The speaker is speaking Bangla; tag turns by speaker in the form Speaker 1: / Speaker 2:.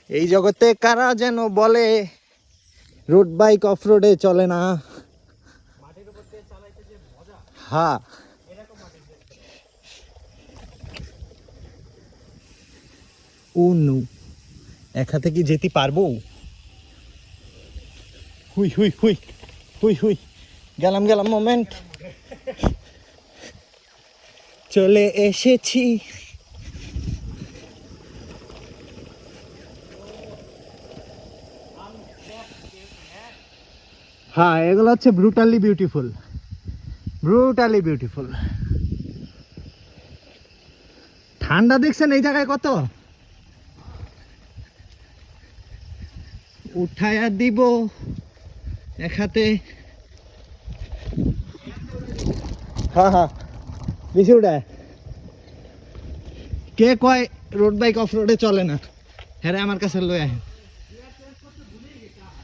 Speaker 1: এই জগতে কারা যেন বলে রোড বাইক অফ রোডে চলে না। হ্যাঁ ও নু, এক হাতে কি যেতে পারবো? হুই হুই হুই হুই হুই, গেলাম গেলাম মোমেন্ট, চলে এসেছি। হ্যাঁ এগুলো হচ্ছে ব্রুটালি বিউটিফুল, ব্রুটালি বিউটিফুল। ঠান্ডা দেখছেন এই জায়গায় কত, উঠায়া দিব এক হাতে। হ্যাঁ হ্যাঁ বেশি উঠায়। কে কয় রোড বাইক অফ রোডে চলে না, হ্যাঁ আমার কাছে লয়ে আয়।